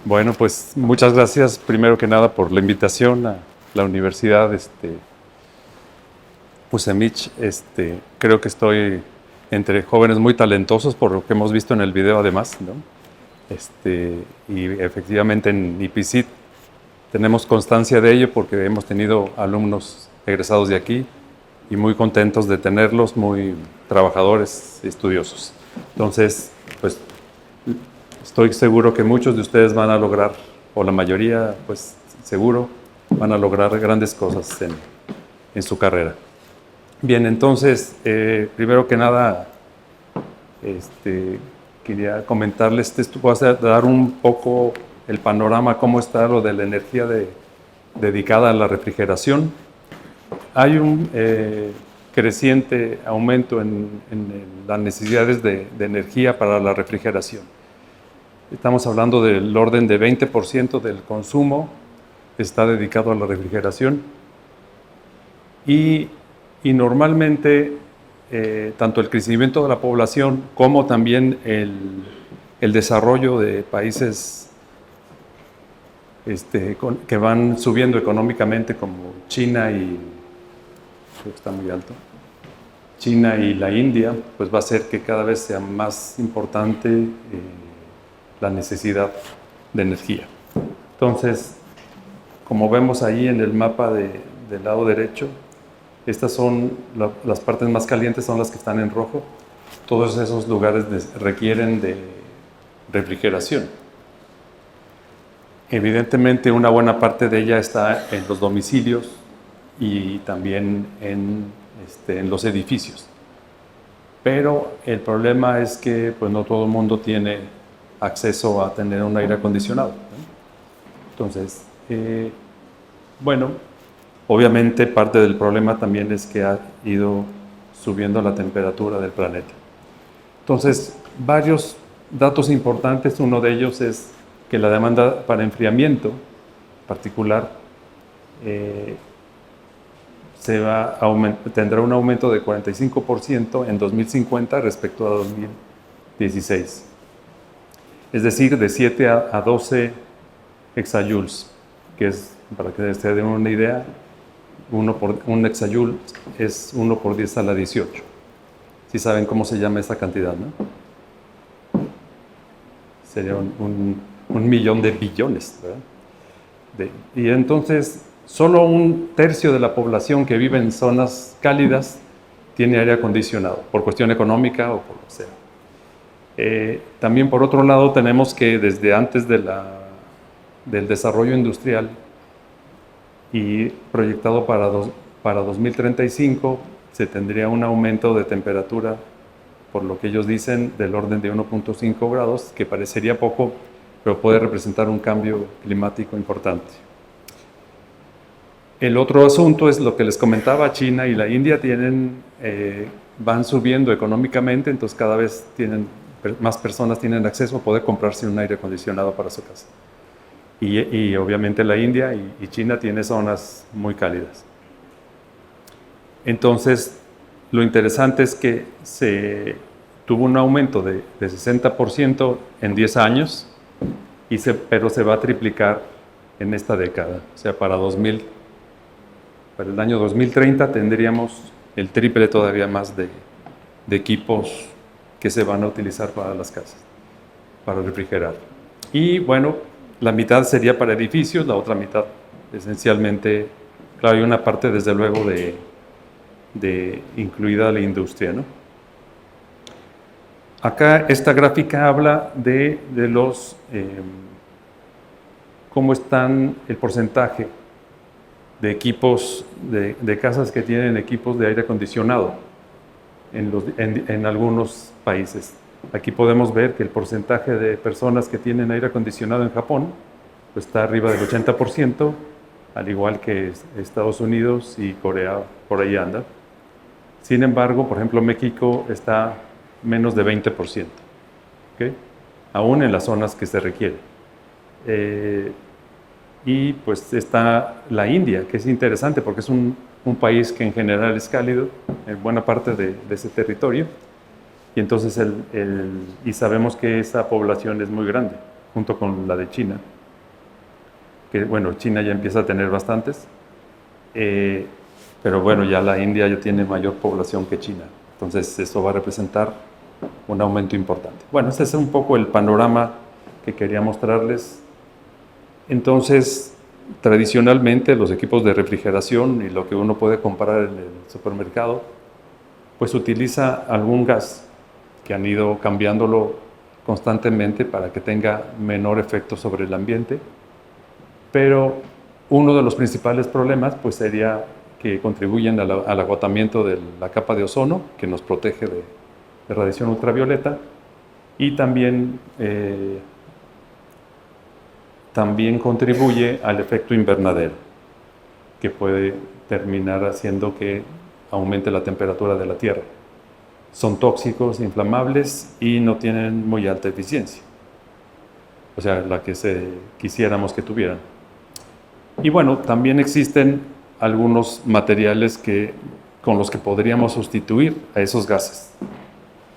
Bueno, pues muchas gracias primero que nada por la invitación a la universidad Pusemich. Creo que estoy entre jóvenes muy talentosos por lo que hemos visto en el video además, ¿no? Y efectivamente en IPICIT tenemos constancia de ello porque hemos tenido alumnos egresados de aquí y muy contentos de tenerlos, muy trabajadores y estudiosos. Entonces, pues estoy seguro que muchos de ustedes van a lograr, o la mayoría, pues seguro, van a lograr grandes cosas en su carrera. Bien, entonces, primero que nada, quería comentarles, voy a dar un poco el panorama, cómo está lo de la energía dedicada a la refrigeración. Hay un creciente aumento en las necesidades de energía para la refrigeración. Estamos hablando del orden de 20% del consumo está dedicado a la refrigeración y normalmente tanto el crecimiento de la población como también el desarrollo de países que van subiendo económicamente como China y creo que está muy alto, China y la India, pues va a hacer que cada vez sea más importante la necesidad de energía. Entonces, como vemos ahí en el mapa del lado derecho, estas son las partes más calientes, son las que están en rojo. Todos esos lugares requieren de refrigeración. Evidentemente, una buena parte de ella está en los domicilios y también en los edificios. Pero el problema es que pues, no todo el mundo tiene acceso a tener un aire acondicionado, ¿no? Entonces, bueno, obviamente parte del problema también es que ha ido subiendo la temperatura del planeta. Entonces, varios datos importantes, uno de ellos es que la demanda para enfriamiento particular tendrá un aumento de 45% en 2050 respecto a 2016. Es decir, de 7 a 12 exajoules, que es, para que se den una idea, un exajoule es 1 por 10 a la 18. Si saben cómo se llama esta cantidad, ¿no? Sería un millón de billones, ¿verdad? Y entonces, solo un tercio de la población que vive en zonas cálidas tiene aire acondicionado, por cuestión económica o por lo que sea. También por otro lado tenemos que desde antes del desarrollo industrial y proyectado para 2035 se tendría un aumento de temperatura, por lo que ellos dicen, del orden de 1.5 grados, que parecería poco, pero puede representar un cambio climático importante. El otro asunto es lo que les comentaba, China y la India van subiendo económicamente, entonces cada vez más personas tienen acceso a poder comprarse un aire acondicionado para su casa. Y obviamente la India y China tienen zonas muy cálidas. Entonces, lo interesante es que se tuvo un aumento de 60% en 10 años, pero se va a triplicar en esta década. O sea, para el año 2030 tendríamos el triple todavía más de equipos que se van a utilizar para las casas, para refrigerar. Y bueno, la mitad sería para edificios, la otra mitad esencialmente, claro, hay una parte desde luego incluida la industria, ¿no? Acá esta gráfica habla de cómo están el porcentaje de equipos, de casas que tienen equipos de aire acondicionado en algunos países. Aquí podemos ver que el porcentaje de personas que tienen aire acondicionado en Japón pues está arriba del 80%, al igual que Estados Unidos y Corea, por ahí anda. Sin embargo, por ejemplo, México está menos de 20%, ¿okay? Aún en las zonas que se requiere. Y pues está la India, que es interesante porque es un país que en general es cálido en buena parte de ese territorio. Y entonces y sabemos que esa población es muy grande, junto con la de China. que bueno, China ya empieza a tener bastantes, pero bueno, ya la India ya tiene mayor población que China, entonces eso va a representar un aumento importante. Bueno, este es un poco el panorama que quería mostrarles. Entonces, tradicionalmente los equipos de refrigeración y lo que uno puede comprar en el supermercado, pues utiliza algún gas que han ido cambiándolo constantemente para que tenga menor efecto sobre el ambiente, pero uno de los principales problemas pues sería que contribuyen al agotamiento de la capa de ozono, que nos protege de radiación ultravioleta, y también contribuye al efecto invernadero, que puede terminar haciendo que aumente la temperatura de la Tierra. Son tóxicos, inflamables y no tienen muy alta eficiencia, o sea, la que quisiéramos que tuvieran. Y bueno, también existen algunos materiales con los que podríamos sustituir a esos gases.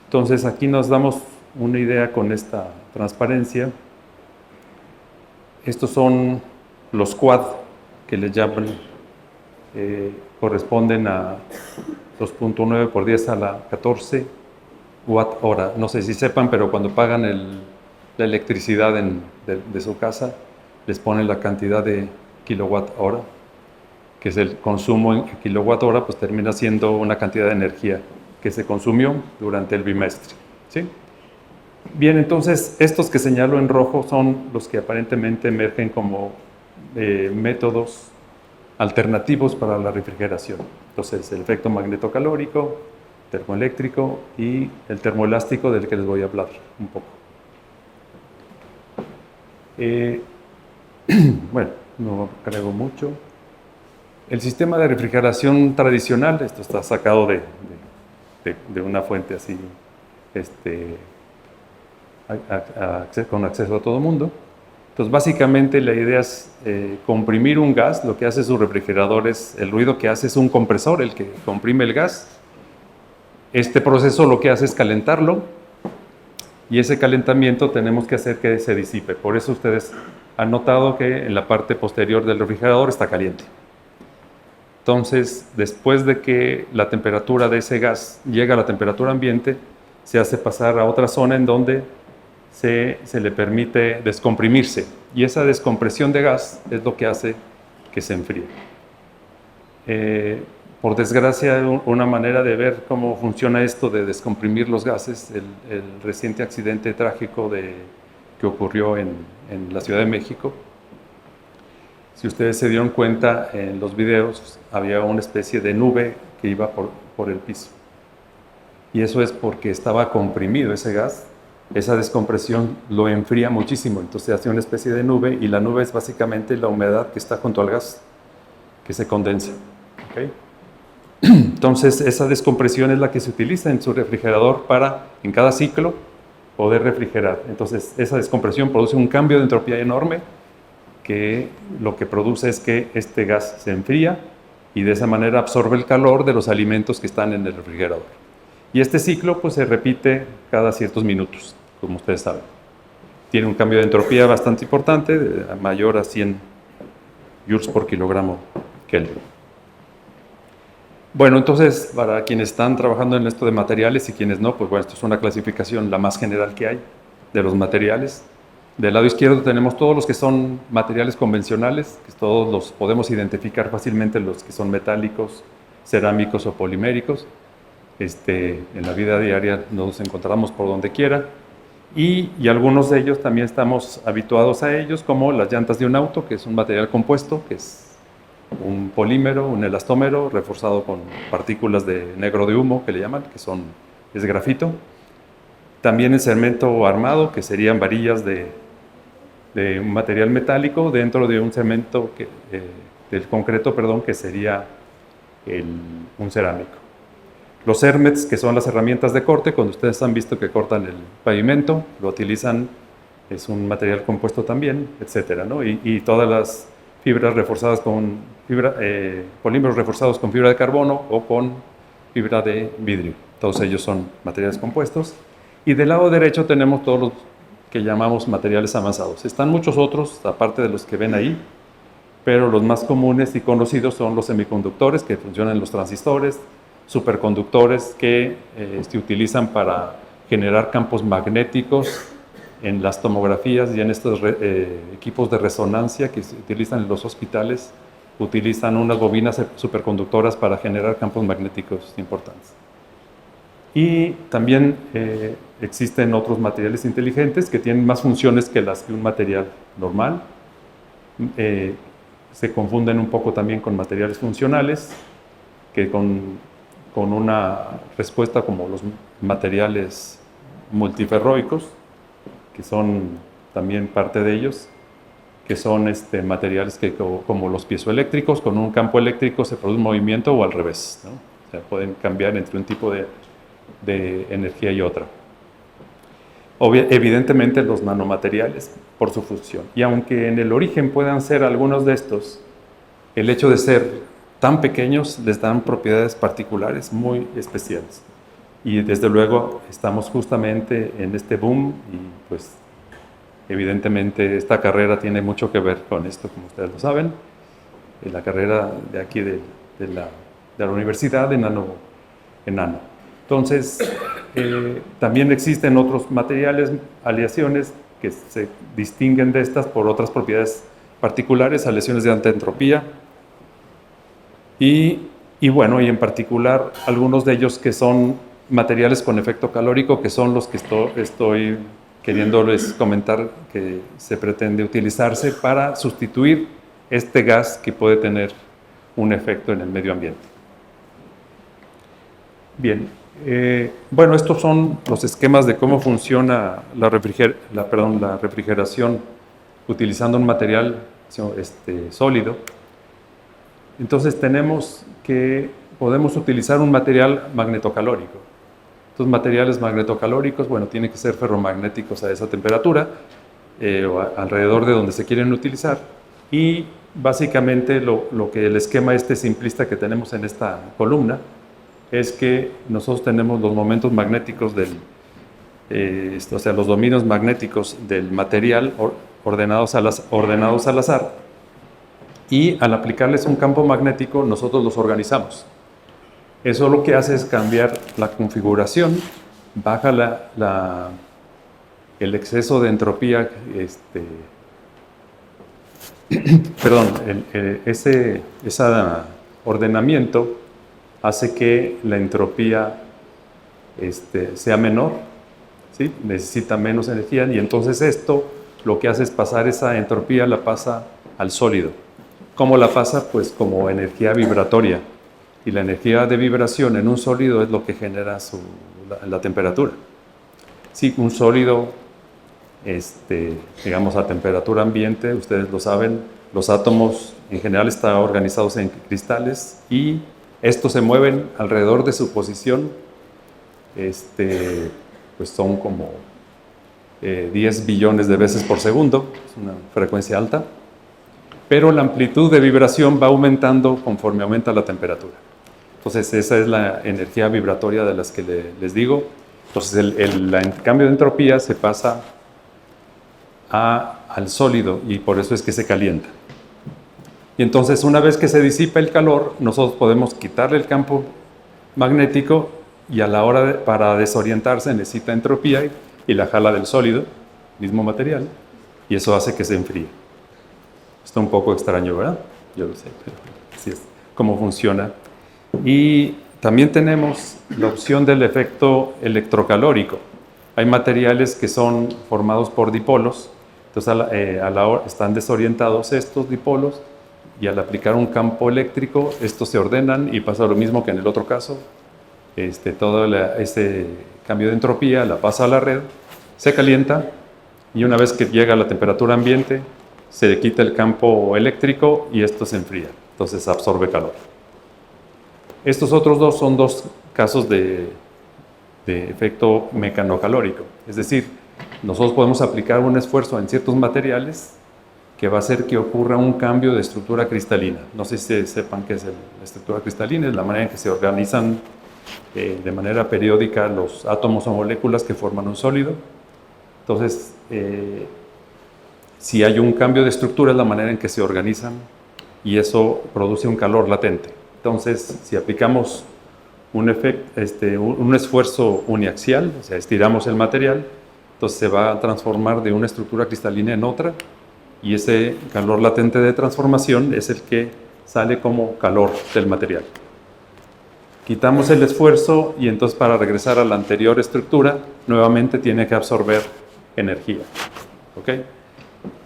Entonces aquí nos damos una idea con esta transparencia. Estos son los quad, que le llaman, corresponden a 2.9 por 10 a la 14 watt hora. No sé si sepan, pero cuando pagan la electricidad de su casa, les ponen la cantidad de kilowatt hora, que es el consumo en kilowatt hora, pues termina siendo una cantidad de energía que se consumió durante el bimestre, ¿sí? Bien, entonces estos que señalo en rojo son los que aparentemente emergen como métodos alternativos para la refrigeración. Entonces, el efecto magnetocalórico, termoeléctrico y el termoelástico, del que les voy a hablar un poco. Bueno, no agrego mucho. El sistema de refrigeración tradicional, esto está sacado de una fuente así, con acceso a todo el mundo. Entonces, básicamente la idea es comprimir un gas. Lo que hace su refrigerador el ruido que hace es un compresor, el que comprime el gas. Este proceso lo que hace es calentarlo, y ese calentamiento tenemos que hacer que se disipe. Por eso ustedes han notado que en la parte posterior del refrigerador está caliente. Entonces, después de que la temperatura de ese gas llega a la temperatura ambiente, se hace pasar a otra zona en donde se le permite descomprimirse, y esa descompresión de gas es lo que hace que se enfríe. Por desgracia, una manera de ver cómo funciona esto de descomprimir los gases, el reciente accidente trágico que ocurrió en la Ciudad de México. Si ustedes se dieron cuenta, en los videos había una especie de nube que iba por el piso, y eso es porque estaba comprimido ese gas. Esa descompresión lo enfría muchísimo, entonces hace una especie de nube, y la nube es básicamente la humedad que está junto al gas, que se condensa. ¿Okay? Entonces, esa descompresión es la que se utiliza en su refrigerador para, en cada ciclo, poder refrigerar. Entonces, esa descompresión produce un cambio de entropía enorme, que lo que produce es que este gas se enfría, y de esa manera absorbe el calor de los alimentos que están en el refrigerador. Y este ciclo pues se repite cada ciertos minutos, como ustedes saben. Tiene un cambio de entropía bastante importante, mayor a 100 joules por kilogramo Kelvin. Bueno, entonces, para quienes están trabajando en esto de materiales y quienes no, pues bueno, esto es una clasificación la más general que hay de los materiales. Del lado izquierdo tenemos todos los que son materiales convencionales, que todos los podemos identificar fácilmente, los que son metálicos, cerámicos o poliméricos. En la vida diaria nos encontramos por donde quiera, y algunos de ellos también estamos habituados a ellos, como las llantas de un auto, que es un material compuesto, que es un polímero, un elastómero reforzado con partículas de negro de humo, que le llaman, es grafito. También el cemento armado, que serían varillas de un material metálico dentro de un cemento del concreto, perdón, que sería un cerámico. Los Ermets, que son las herramientas de corte, cuando ustedes han visto que cortan el pavimento, lo utilizan, es un material compuesto también, etcétera, ¿no? Y todas las fibras reforzadas polímeros reforzados con fibra de carbono o con fibra de vidrio. Todos ellos son materiales compuestos. Y del lado derecho tenemos todos los que llamamos materiales avanzados. Están muchos otros, aparte de los que ven ahí, pero los más comunes y conocidos son los semiconductores, que funcionan en los transistores, superconductores que se utilizan para generar campos magnéticos en las tomografías y en estos equipos de resonancia que se utilizan en los hospitales, utilizan unas bobinas superconductoras para generar campos magnéticos importantes. Y también existen otros materiales inteligentes que tienen más funciones que las de un material normal. Se confunden un poco también con materiales funcionales, que con una respuesta como los materiales multiferroicos, que son también parte de ellos, que son materiales que, como los piezoeléctricos, con un campo eléctrico se produce un movimiento o al revés, ¿no? O sea, pueden cambiar entre un tipo de energía y otra. Evidentemente los nanomateriales por su función. Y aunque en el origen puedan ser algunos de estos, el hecho de ser tan pequeños les dan propiedades particulares muy especiales. Y desde luego estamos justamente en este boom y pues evidentemente esta carrera tiene mucho que ver con esto, como ustedes lo saben. La carrera de aquí de la universidad en nano. Entonces, también existen otros materiales, aleaciones, que se distinguen de estas por otras propiedades particulares, aleaciones de alta entropía, y en particular algunos de ellos que son materiales con efecto calórico, que son los que estoy queriéndoles comentar que se pretende utilizarse para sustituir este gas que puede tener un efecto en el medio ambiente. Bien, estos son los esquemas de cómo funciona la refrigeración utilizando un material sólido. Entonces tenemos que podemos utilizar un material magnetocalórico. Estos materiales magnetocalóricos, tienen que ser ferromagnéticos a esa temperatura, alrededor de donde se quieren utilizar. Y básicamente lo que el esquema simplista que tenemos en esta columna es que nosotros tenemos los momentos magnéticos los dominios magnéticos del material ordenados al azar, y al aplicarles un campo magnético nosotros los organizamos. Eso lo que hace es cambiar la configuración, baja el exceso de entropía, ese ordenamiento hace que la entropía sea menor, ¿sí? Necesita menos energía, y entonces esto lo que hace es pasar esa entropía, la pasa al sólido. ¿Cómo la pasa? Pues como energía vibratoria. Y la energía de vibración en un sólido es lo que genera la temperatura. Sí, un sólido, digamos a temperatura ambiente, ustedes lo saben, los átomos en general están organizados en cristales y estos se mueven alrededor de su posición, pues son como 10 billones de veces por segundo, es una frecuencia alta, pero la amplitud de vibración va aumentando conforme aumenta la temperatura. Entonces esa es la energía vibratoria de las que les digo. Entonces el cambio de entropía se pasa al sólido y por eso es que se calienta. Y entonces una vez que se disipa el calor, nosotros podemos quitarle el campo magnético y a la hora para desorientarse necesita entropía y la jala del sólido, mismo material, y eso hace que se enfríe. Está un poco extraño, ¿verdad? Yo lo sé, pero así es cómo funciona. Y también tenemos la opción del efecto electrocalórico. Hay materiales que son formados por dipolos, entonces están desorientados estos dipolos, y al aplicar un campo eléctrico, estos se ordenan y pasa lo mismo que en el otro caso. Todo ese cambio de entropía la pasa a la red, se calienta, y una vez que llega a la temperatura ambiente, se le quita el campo eléctrico y esto se enfría, entonces absorbe calor. Estos otros dos son dos casos de efecto mecanocalórico, es decir, nosotros podemos aplicar un esfuerzo en ciertos materiales que va a hacer que ocurra un cambio de estructura cristalina. No sé si sepan qué es la estructura cristalina, es la manera en que se organizan de manera periódica los átomos o moléculas que forman un sólido. Entonces, si hay un cambio de estructura, es la manera en que se organizan y eso produce un calor latente. Entonces, si aplicamos un esfuerzo uniaxial, o sea, estiramos el material, entonces se va a transformar de una estructura cristalina en otra, y ese calor latente de transformación es el que sale como calor del material. Quitamos el esfuerzo y entonces para regresar a la anterior estructura, nuevamente tiene que absorber energía. ¿Ok?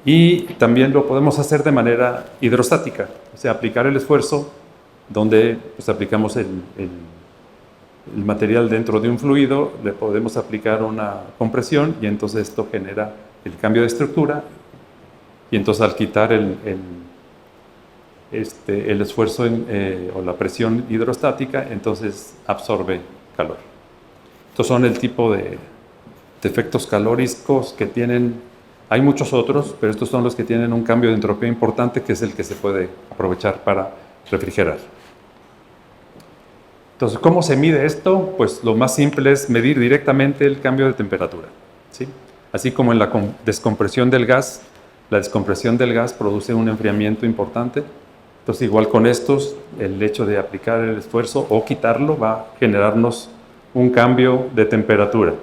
Y también lo podemos hacer de manera hidrostática, o sea, aplicar el esfuerzo donde pues, aplicamos el material dentro de un fluido, le podemos aplicar una compresión y entonces esto genera el cambio de estructura, y entonces al quitar el esfuerzo o la presión hidrostática, entonces absorbe calor. Estos son el tipo de efectos calóricos que tienen. Hay muchos otros, pero estos son los que tienen un cambio de entropía importante, que es el que se puede aprovechar para refrigerar. Entonces, ¿cómo se mide esto? Pues lo más simple es medir directamente el cambio de temperatura, ¿sí? Así como en la descompresión del gas, la descompresión del gas produce un enfriamiento importante. Entonces, igual con estos, el hecho de aplicar el esfuerzo o quitarlo va a generarnos un cambio de temperatura.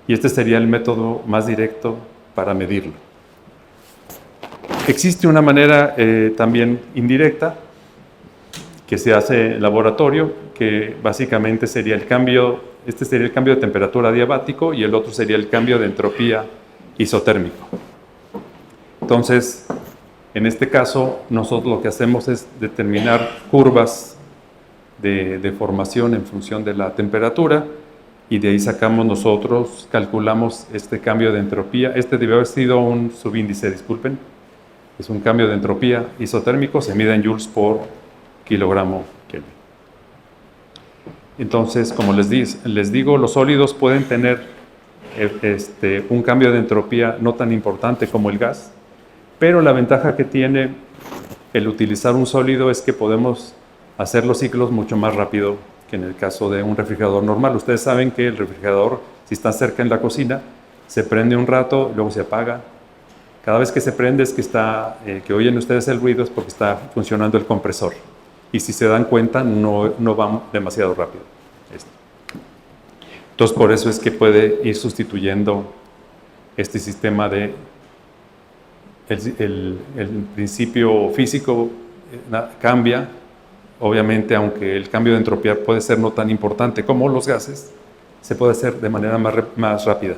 Y este sería el método más directo para medirlo. Existe una manera también indirecta que se hace en laboratorio, que básicamente sería el cambio, este sería el cambio de temperatura adiabático y el otro sería el cambio de entropía isotérmico. Entonces, en este caso, nosotros lo que hacemos es determinar curvas de formación en función de la temperatura, y de ahí calculamos este cambio de entropía. Este debe haber sido un subíndice, disculpen. Es un cambio de entropía isotérmico, se mide en joules por kilogramo Kelvin. Entonces, como les digo, los sólidos pueden tener un cambio de entropía no tan importante como el gas, pero la ventaja que tiene el utilizar un sólido es que podemos hacer los ciclos mucho más rápido que en el caso de un refrigerador normal. Ustedes saben que el refrigerador, si está cerca en la cocina, se prende un rato, luego se apaga. Cada vez que se prende es que oyen ustedes el ruido, es porque está funcionando el compresor. Y si se dan cuenta, no va demasiado rápido. Entonces, por eso es que puede ir sustituyendo este sistema de el principio físico cambia. Obviamente, aunque el cambio de entropía puede ser no tan importante como los gases, se puede hacer de manera más rápida.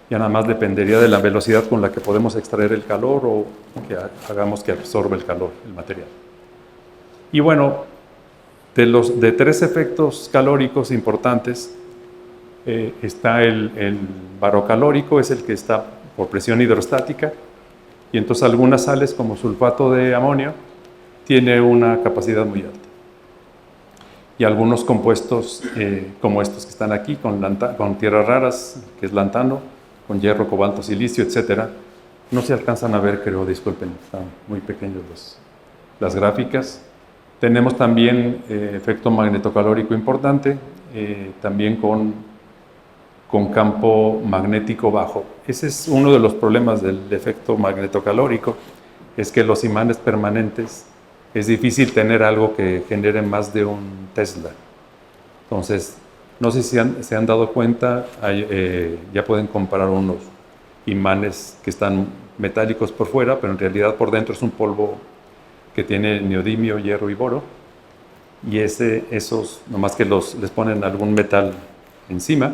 Ya nada más dependería de la velocidad con la que podemos extraer el calor o que hagamos que absorba el calor, el material. Y bueno, de tres efectos calóricos importantes, está el barocalórico, es el que está por presión hidrostática, y entonces algunas sales como sulfato de amonio tiene una capacidad muy alta. Y algunos compuestos como estos que están aquí, con tierras raras, que es lantano, con hierro, cobalto, silicio, etc. No se alcanzan a ver, creo, disculpen, están muy pequeños las gráficas. Tenemos también efecto magnetocalórico importante, también con campo magnético bajo. Ese es uno de los problemas del efecto magnetocalórico, es que los imanes permanentes es difícil tener algo que genere más de un Tesla. Entonces, no sé si se han dado cuenta, ya pueden comparar unos imanes que están metálicos por fuera, pero en realidad por dentro es un polvo que tiene neodimio, hierro y boro, y esos, nomás que les ponen algún metal encima,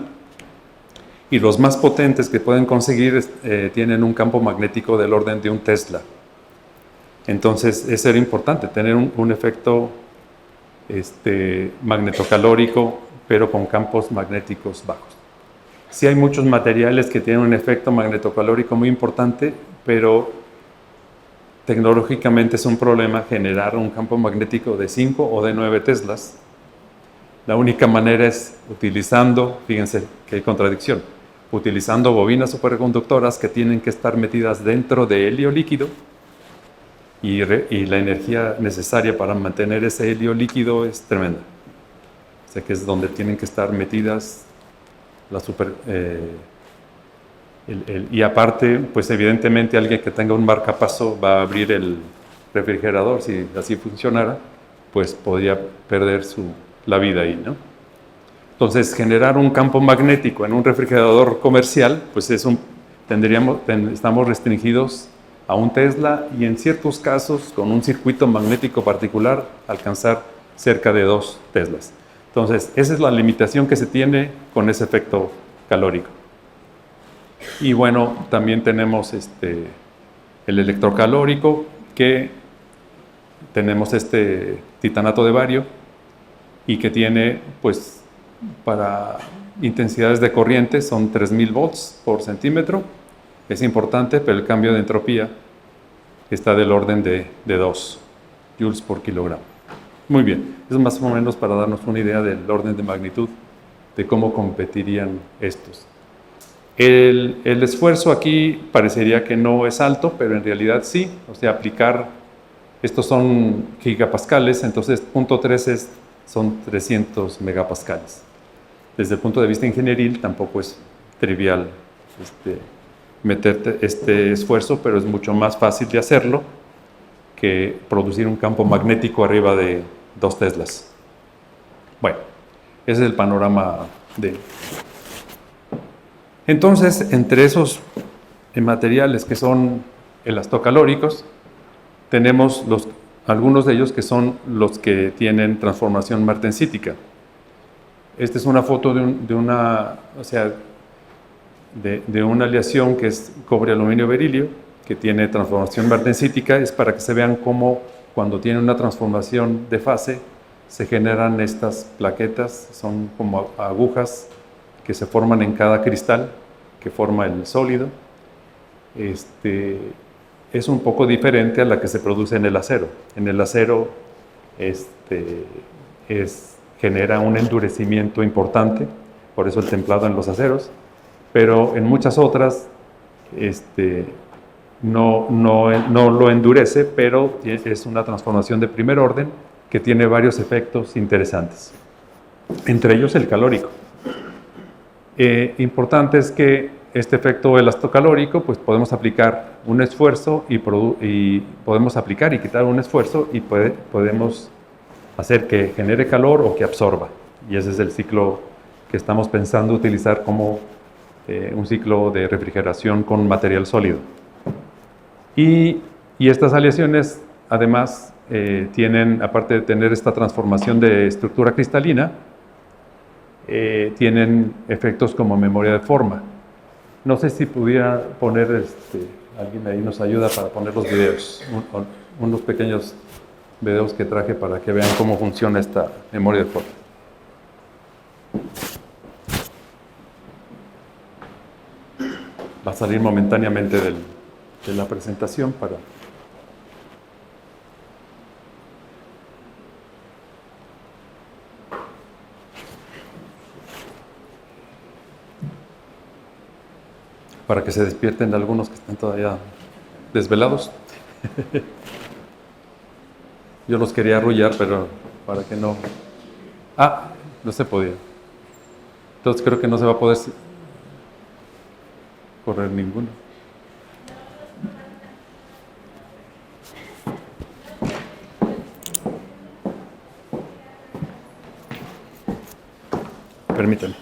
y los más potentes que pueden conseguir tienen un campo magnético del orden de un Tesla. Entonces, eso era importante, tener un efecto magnetocalórico, pero con campos magnéticos bajos. Sí hay muchos materiales que tienen un efecto magnetocalórico muy importante, pero tecnológicamente es un problema generar un campo magnético de 5 o de 9 teslas. La única manera es utilizando, fíjense que hay contradicción, utilizando bobinas superconductoras que tienen que estar metidas dentro de helio líquido, y la energía necesaria para mantener ese helio líquido es tremenda. O sea que es donde tienen que estar metidas y aparte, pues evidentemente alguien que tenga un marcapaso va a abrir el refrigerador, si así funcionara, pues podría perder la vida ahí, ¿no? Entonces, generar un campo magnético en un refrigerador comercial, pues estamos restringidos a un Tesla y en ciertos casos, con un circuito magnético particular, alcanzar cerca de 2 Teslas. Entonces, esa es la limitación que se tiene con ese efecto calórico. Y bueno, también tenemos el electrocalórico, que tenemos titanato de bario y que tiene, pues, para intensidades de corriente son 3000 volts por centímetro. Es importante, pero el cambio de entropía está del orden de 2 joules por kilogramo. Muy bien, eso es más o menos para darnos una idea del orden de magnitud de cómo competirían estos. El esfuerzo aquí parecería que no es alto, pero en realidad sí. O sea, estos son gigapascales, entonces 0.3 son 300 megapascales. Desde el punto de vista ingenieril tampoco es trivial meterte este esfuerzo, pero es mucho más fácil de hacerlo que producir un campo magnético arriba de 2 Teslas. Bueno, ese es el panorama Entonces, entre esos materiales que son elastocalóricos, tenemos algunos de ellos que son los que tienen transformación martensítica. Esta es una foto de una aleación que es cobre-aluminio-berilio, que tiene transformación martensítica. Es para que se vean cómo cuando tiene una transformación de fase se generan estas plaquetas, son como agujas que se forman en cada cristal que forma el sólido. Es un poco diferente a la que se produce en el acero. En el acero genera un endurecimiento importante, por eso el templado en los aceros, pero en muchas otras no lo endurece, pero es una transformación de primer orden que tiene varios efectos interesantes, entre ellos el calórico. Importante es que este efecto elastocalórico, pues podemos aplicar un esfuerzo y podemos aplicar y quitar un esfuerzo y podemos hacer que genere calor o que absorba. Y ese es el ciclo que estamos pensando utilizar como un ciclo de refrigeración con material sólido. Y estas aleaciones, además, tienen, aparte de tener esta transformación de estructura cristalina, tienen efectos como memoria de forma. No sé si pudiera poner, alguien ahí nos ayuda para poner los videos, unos pequeños videos que traje para que vean cómo funciona esta memoria de forma. Va a salir momentáneamente de la presentación para que se despierten algunos que están todavía desvelados. Yo los quería arrullar, pero para que no... no se podía. Entonces creo que no se va a poder correr ninguno. Permítanme.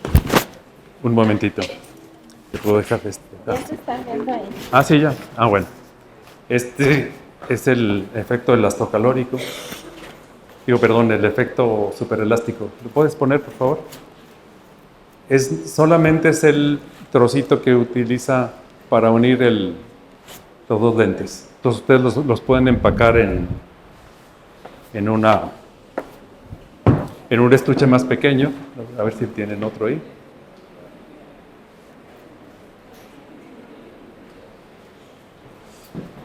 Un momentito. ¿Te puedo dejar Ya se está viendo ahí. Sí, ya. Bueno. Este es el efecto elastocalórico. El efecto superelástico. ¿Lo puedes poner, por favor? Solamente es el trocito que utiliza para unir los dos lentes. Entonces ustedes los pueden empacar en un estuche más pequeño. A ver si tienen otro ahí.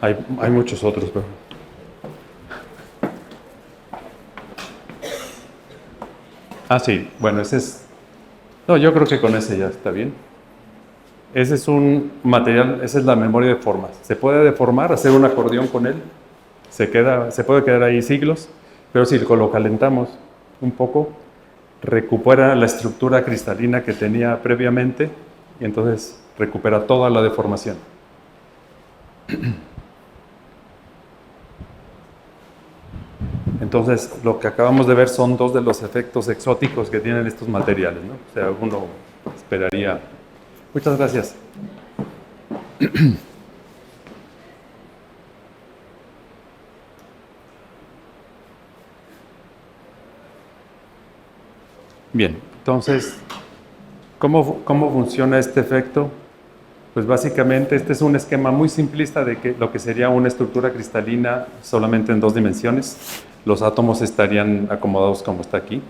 Hay muchos otros, pero... sí, bueno, ese es... No, yo creo que con ese ya está bien. Ese es un material, esa es la memoria de formas. Se puede deformar, hacer un acordeón con él. Se puede quedar ahí siglos, pero si lo calentamos un poco, recupera la estructura cristalina que tenía previamente y entonces recupera toda la deformación. Entonces, lo que acabamos de ver son dos de los efectos exóticos que tienen estos materiales, ¿no? O sea, uno esperaría. Muchas gracias. Bien, entonces, ¿cómo funciona este efecto? Pues básicamente este es un esquema muy simplista de lo que sería una estructura cristalina solamente en dos dimensiones. Los átomos estarían acomodados como está aquí.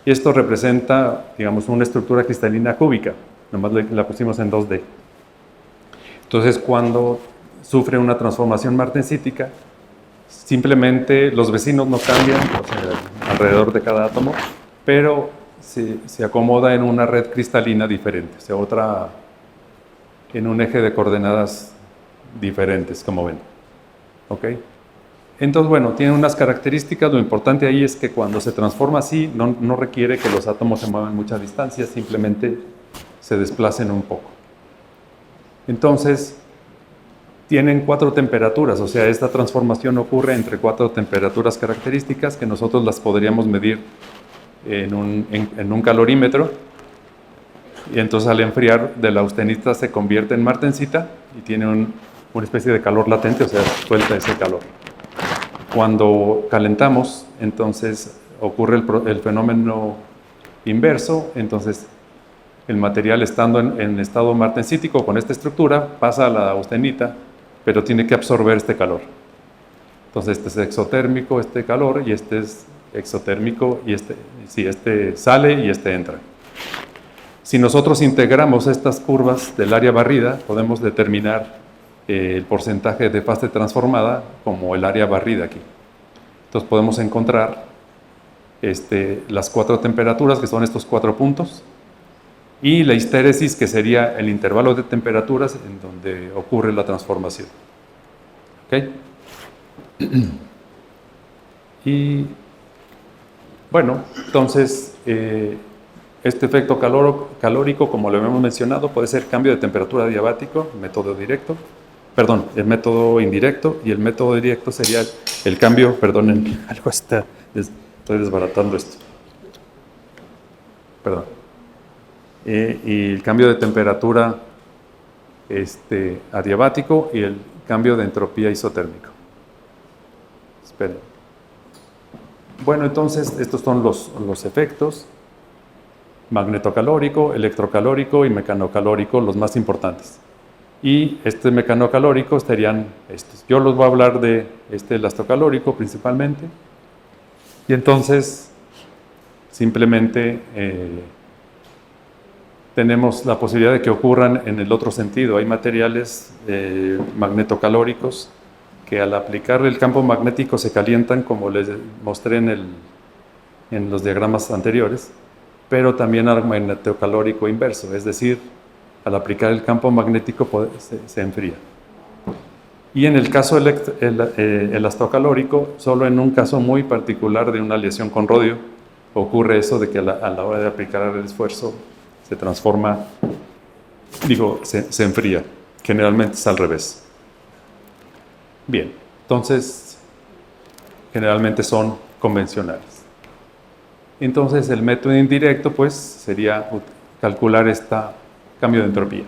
Y esto representa, digamos, una estructura cristalina cúbica. Nomás la pusimos en 2D. Entonces, cuando sufre una transformación martensítica, simplemente los vecinos no cambian, o sea, alrededor de cada átomo, pero se acomoda en una red cristalina diferente, o sea, en un eje de coordenadas diferentes, como ven. ¿Ok? Entonces, bueno, tiene unas características. Lo importante ahí es que cuando se transforma así, no requiere que los átomos se muevan mucha distancia, simplemente se desplacen un poco. Entonces, tienen 4 temperaturas, o sea, esta transformación ocurre entre 4 temperaturas características que nosotros las podríamos medir en un calorímetro. Y entonces al enfriar de la austenita se convierte en martensita y tiene una especie de calor latente, o sea, suelta ese calor. Cuando calentamos, entonces ocurre el fenómeno inverso, entonces el material estando en estado martensítico con esta estructura pasa a la austenita, pero tiene que absorber este calor. Entonces este es exotérmico, este calor, y este es exotérmico, y este sale y este entra. Si nosotros integramos estas curvas del área barrida, podemos determinar el porcentaje de fase transformada como el área barrida aquí. Entonces podemos encontrar las 4 temperaturas, que son estos 4 puntos, y la histéresis, que sería el intervalo de temperaturas en donde ocurre la transformación. ¿Ok? Y bueno, entonces este efecto calórico, como lo hemos mencionado, puede ser cambio de temperatura adiabático, método directo, perdón, el método indirecto, y el método directo sería el cambio, perdonen, algo estoy desbaratando esto, perdón, y el cambio de temperatura adiabático y el cambio de entropía isotérmico. Esperen. Bueno, entonces estos son los efectos: magnetocalórico, electrocalórico y mecanocalórico, los más importantes. Y este mecanocalórico serían estos. Yo los voy a hablar de elastocalórico principalmente. Y entonces, simplemente tenemos la posibilidad de que ocurran en el otro sentido. Hay materiales magnetocalóricos que al aplicar el campo magnético se calientan, como les mostré en los diagramas anteriores, pero también al magnetocalórico inverso, es decir, al aplicar el campo magnético se enfría. Y en el caso elastocalórico, solo en un caso muy particular de una aleación con rodio, ocurre eso de que a la hora de aplicar el esfuerzo se transforma, se enfría. Generalmente es al revés. Bien, entonces, generalmente son convencionales. Entonces, el método indirecto, pues, sería calcular este cambio de entropía.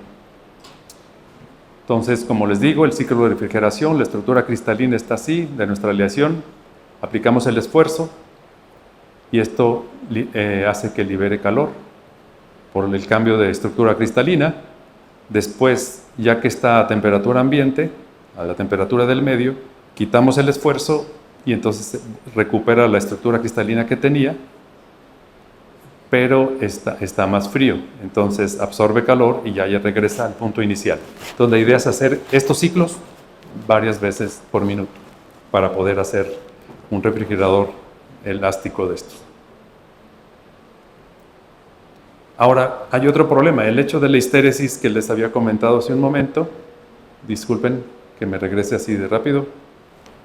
Entonces, como les digo, el ciclo de refrigeración, la estructura cristalina está así, de nuestra aleación, aplicamos el esfuerzo, y esto hace que libere calor por el cambio de estructura cristalina. Después, ya que está a temperatura ambiente, a la temperatura del medio, quitamos el esfuerzo y entonces recupera la estructura cristalina que tenía, pero está más frío, entonces absorbe calor y ya regresa al punto inicial. Entonces la idea es hacer estos ciclos varias veces por minuto para poder hacer un refrigerador elástico de estos. Ahora, hay otro problema, el hecho de la histéresis que les había comentado hace un momento. Disculpen que me regrese así de rápido.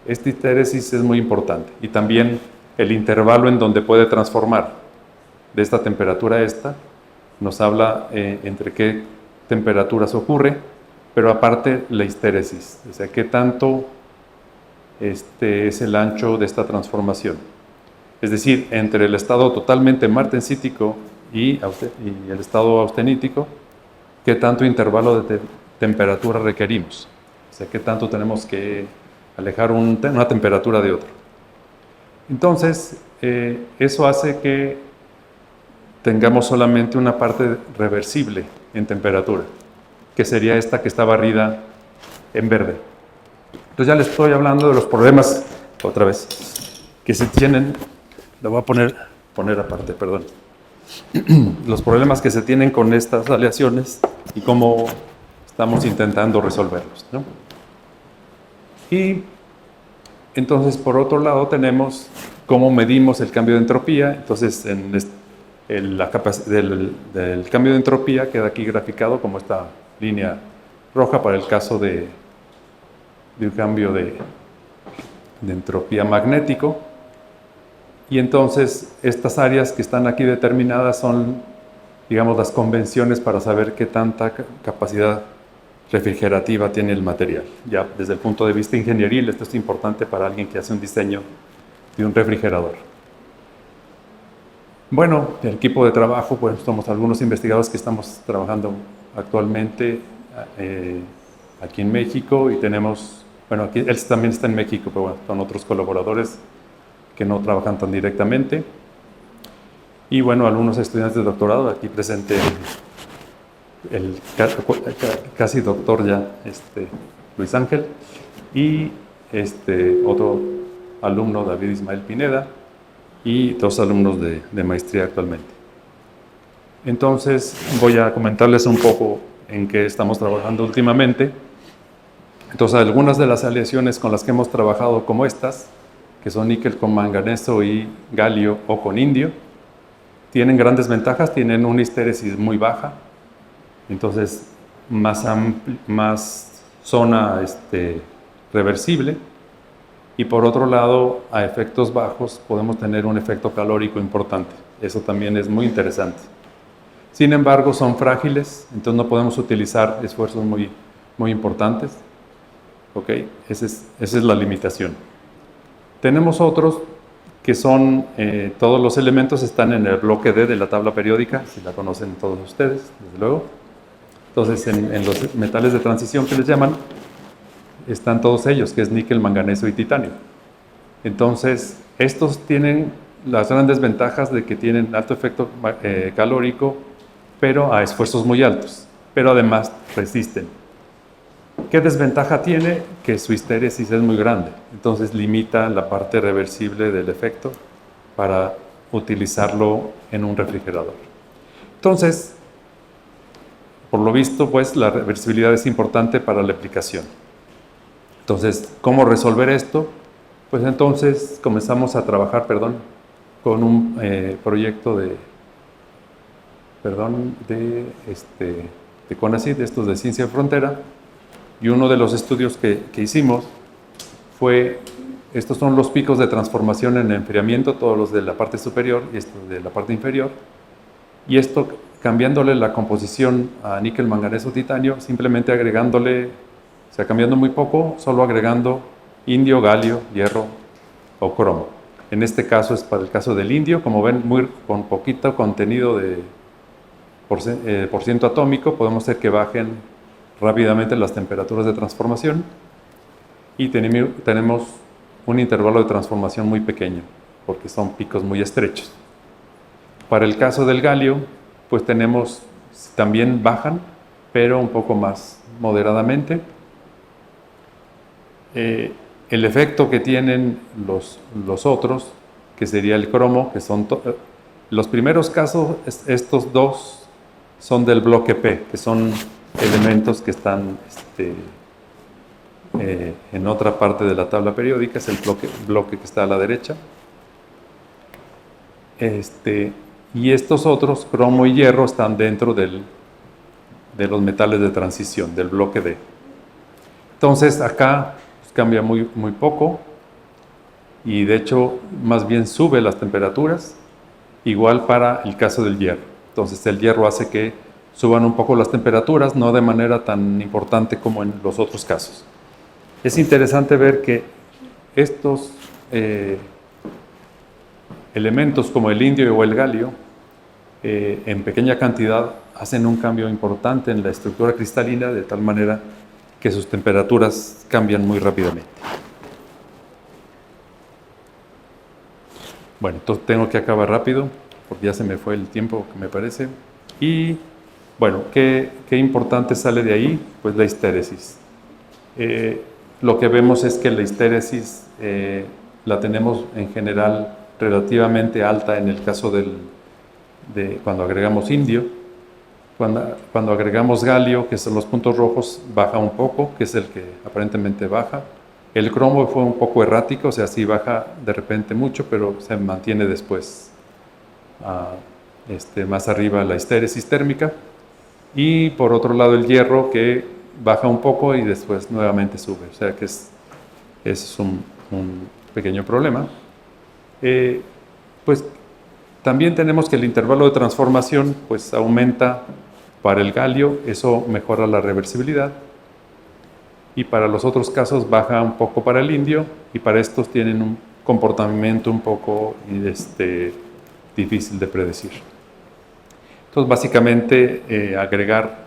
Esta histéresis es muy importante, y también el intervalo en donde puede transformar. De esta temperatura a esta, nos habla entre qué temperaturas ocurre, pero aparte la histéresis, o sea, qué tanto es el ancho de esta transformación. Es decir, entre el estado totalmente martensítico y el estado austenítico, ¿qué tanto intervalo de temperatura requerimos? O sea, ¿qué tanto tenemos que alejar una temperatura de otra? Entonces, eso hace que tengamos solamente una parte reversible en temperatura, que sería esta que está barrida en verde. Entonces ya les estoy hablando de los problemas, otra vez, que se tienen, lo voy a poner aparte, perdón. Los problemas que se tienen con estas aleaciones y cómo estamos intentando resolverlos, ¿no? Y entonces, por otro lado, tenemos cómo medimos el cambio de entropía. Entonces, del cambio de entropía queda aquí graficado como esta línea roja para el caso de un cambio de entropía magnético. Y entonces, estas áreas que están aquí determinadas son, digamos, las convenciones para saber qué tanta capacidad refrigerativa tiene el material. Ya desde el punto de vista ingenieril, esto es importante para alguien que hace un diseño de un refrigerador. Bueno, el equipo de trabajo, pues somos algunos investigadores que estamos trabajando actualmente aquí en México y tenemos, bueno, aquí él también está en México, pero bueno, son otros colaboradores que no trabajan tan directamente. Y bueno, algunos estudiantes de doctorado, aquí presente el casi doctor ya, Luis Ángel, y otro alumno, David Ismael Pineda, y dos alumnos de maestría actualmente. Entonces, voy a comentarles un poco en qué estamos trabajando últimamente. Entonces, algunas de las aleaciones con las que hemos trabajado como estas, que son níquel con manganeso y galio o con indio, tienen grandes ventajas, tienen una histéresis muy baja, entonces más zona reversible, y por otro lado, a efectos bajos podemos tener un efecto calórico importante. Eso también es muy interesante. Sin embargo, son frágiles, entonces no podemos utilizar esfuerzos muy, muy importantes. ¿Ok? Esa es la limitación. Tenemos otros que son, todos los elementos están en el bloque D de la tabla periódica, si la conocen todos ustedes, desde luego. Entonces, en los metales de transición que les llaman, están todos ellos, que es níquel, manganeso y titanio. Entonces, estos tienen las grandes ventajas de que tienen alto efecto calórico, pero a esfuerzos muy altos, pero además resisten. ¿Qué desventaja tiene? Que su histéresis es muy grande, entonces limita la parte reversible del efecto para utilizarlo en un refrigerador. Entonces, por lo visto, pues la reversibilidad es importante para la aplicación. Entonces, ¿cómo resolver esto? Pues entonces comenzamos a trabajar, con un proyecto de CONACYT, estos de Ciencia de Frontera, y uno de los estudios que hicimos fue, estos son los picos de transformación en enfriamiento, todos los de la parte superior y estos de la parte inferior, y esto cambiándole la composición a níquel, manganeso, titanio, simplemente agregándole, o sea, cambiando muy poco, solo agregando indio, galio, hierro o cromo. En este caso es para el caso del indio, como ven, con poquito contenido de por ciento atómico, podemos hacer que bajen rápidamente las temperaturas de transformación y tenemos un intervalo de transformación muy pequeño, porque son picos muy estrechos. Para el caso del galio, pues también bajan, pero un poco más moderadamente. El efecto que tienen los otros, que sería el cromo, que son los primeros casos, estos dos son del bloque P, que son elementos que están en otra parte de la tabla periódica, es el bloque que está a la derecha. Y estos otros, cromo y hierro, están dentro de los metales de transición, del bloque D. Entonces acá cambia muy, muy poco y de hecho más bien sube las temperaturas, igual para el caso del hierro. Entonces el hierro hace que suban un poco las temperaturas, no de manera tan importante como en los otros casos. Es interesante ver que estos elementos como el indio o el galio, en pequeña cantidad, hacen un cambio importante en la estructura cristalina, de tal manera que sus temperaturas cambian muy rápidamente. Bueno, entonces tengo que acabar rápido, porque ya se me fue el tiempo, que me parece. Y, bueno, ¿qué importante sale de ahí? Pues la histéresis. Lo que vemos es que la histéresis la tenemos en general relativamente alta en el caso de cuando agregamos indio. Cuando agregamos galio, que son los puntos rojos, baja un poco, que es el que aparentemente baja. El cromo fue un poco errático, o sea, sí baja de repente mucho, pero se mantiene después más arriba la histéresis térmica. Y por otro lado el hierro, que baja un poco y después nuevamente sube, o sea que es un pequeño problema. Pues también tenemos que el intervalo de transformación pues aumenta para el galio, eso mejora la reversibilidad, y para los otros casos baja un poco para el indio, y para estos tienen un comportamiento un poco difícil de predecir. Entonces básicamente agregar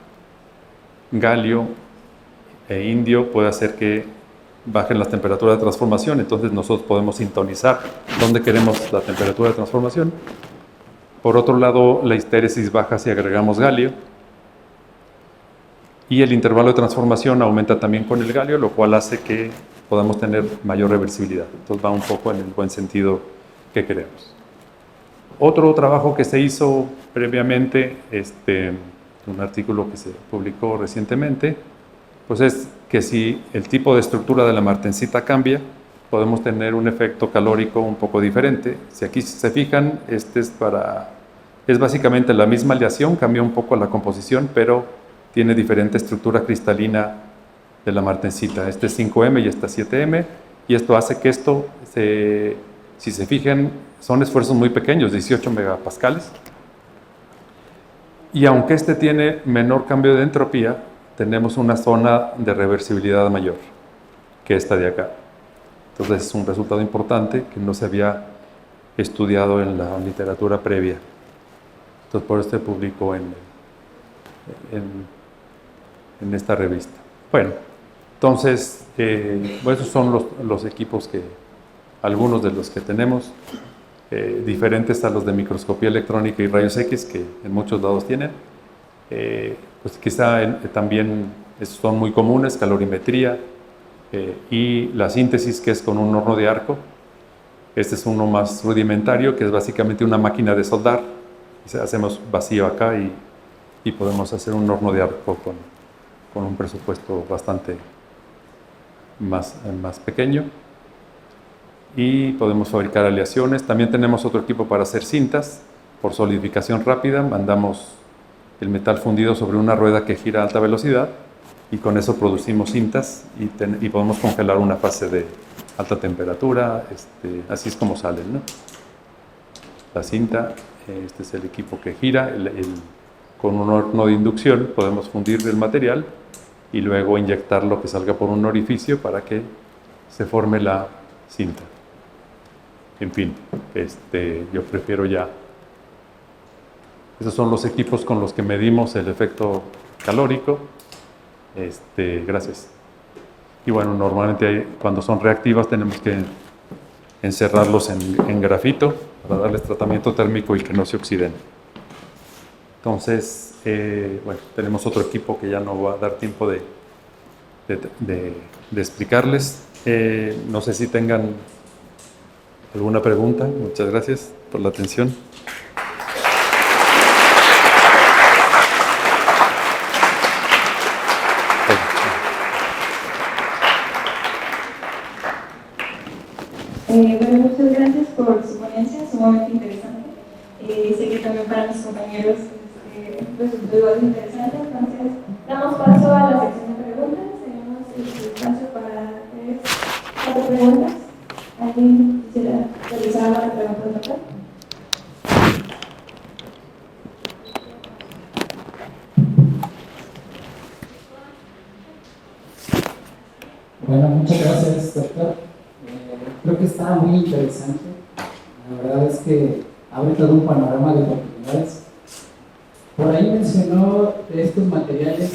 galio e indio puede hacer que bajen las temperaturas de transformación, entonces nosotros podemos sintonizar dónde queremos la temperatura de transformación. Por otro lado, la histéresis baja si agregamos galio, y el intervalo de transformación aumenta también con el galio, lo cual hace que podamos tener mayor reversibilidad. Entonces va un poco en el buen sentido que queremos. Otro trabajo que se hizo previamente, un artículo que se publicó recientemente, pues es que si el tipo de estructura de la martensita cambia, podemos tener un efecto calórico un poco diferente. Si aquí se fijan, es básicamente la misma aleación, cambia un poco la composición, pero tiene diferente estructura cristalina de la martensita. Este es 5M y este es 7M, y esto hace que si se fijan, son esfuerzos muy pequeños, 18 megapascales, y aunque este tiene menor cambio de entropía, tenemos una zona de reversibilidad mayor que esta de acá. Entonces es un resultado importante que no se había estudiado en la literatura previa. Entonces por eso se publicó en esta revista. Bueno, entonces, esos son los equipos algunos de los que tenemos, diferentes a los de microscopía electrónica y rayos X, que en muchos lados tienen. Pues quizá también son muy comunes, calorimetría y la síntesis, que es con un horno de arco. Este es uno más rudimentario, que es básicamente una máquina de soldar. Hacemos vacío acá y podemos hacer un horno de arco con un presupuesto bastante más pequeño, y podemos fabricar aleaciones. También tenemos otro equipo para hacer cintas por solidificación rápida. Mandamos el metal fundido sobre una rueda que gira a alta velocidad, y con eso producimos cintas y podemos congelar una fase de alta temperatura. Así es como salen, ¿no? La cinta, este es el equipo que gira. Con un horno de inducción podemos fundir el material y luego inyectarlo, que salga por un orificio para que se forme la cinta. En fin, yo prefiero ya. Esos son los equipos con los que medimos el efecto calórico. Gracias. Y bueno, normalmente cuando son reactivas tenemos que encerrarlos en grafito para darles tratamiento térmico y que no se oxiden. Entonces, bueno, tenemos otro equipo que ya no va a dar tiempo de explicarles. No sé si tengan alguna pregunta. Muchas gracias por la atención. Bueno, muchas gracias por su ponencia, sumamente interesante. Sé que también para los compañeros resultó igual de interesante. Entonces, damos paso a la sección de preguntas. Tenemos el espacio para 4 preguntas. ¿Alguien quisiera realizar la pregunta doctor? Bueno, muchas gracias, doctor. Creo que está muy interesante. La verdad es que abre todo un panorama de oportunidades. Por ahí mencionó de estos materiales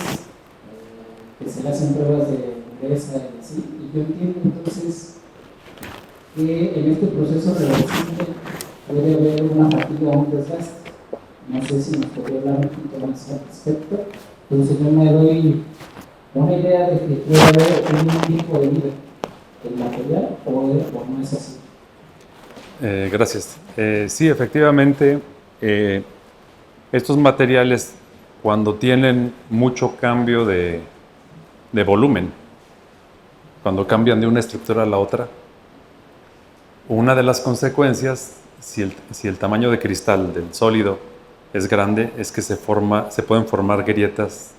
que se le hacen pruebas de pureza y así, y yo entiendo entonces que en este proceso reversible puede haber una fatiga o un desgaste. No sé si nos podría hablar un poquito más al respecto. Entonces yo me doy una idea de que puede haber un tipo de vida del material o no es así. Gracias. Sí, efectivamente, estos materiales, cuando tienen mucho cambio de volumen, cuando cambian de una estructura a la otra, una de las consecuencias, si el tamaño de cristal del sólido es grande, es que se pueden formar grietas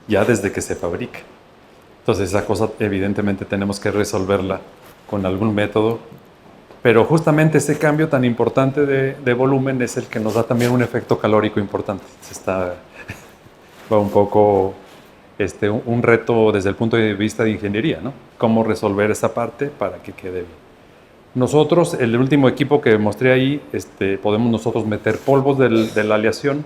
ya desde que se fabrica. Entonces esa cosa evidentemente tenemos que resolverla con algún método, pero justamente ese cambio tan importante de volumen es el que nos da también un efecto calórico importante. Va un poco un reto desde el punto de vista de ingeniería, ¿no? Cómo resolver esa parte para que quede bien. Nosotros, el último equipo que mostré ahí, podemos nosotros meter polvos de la aleación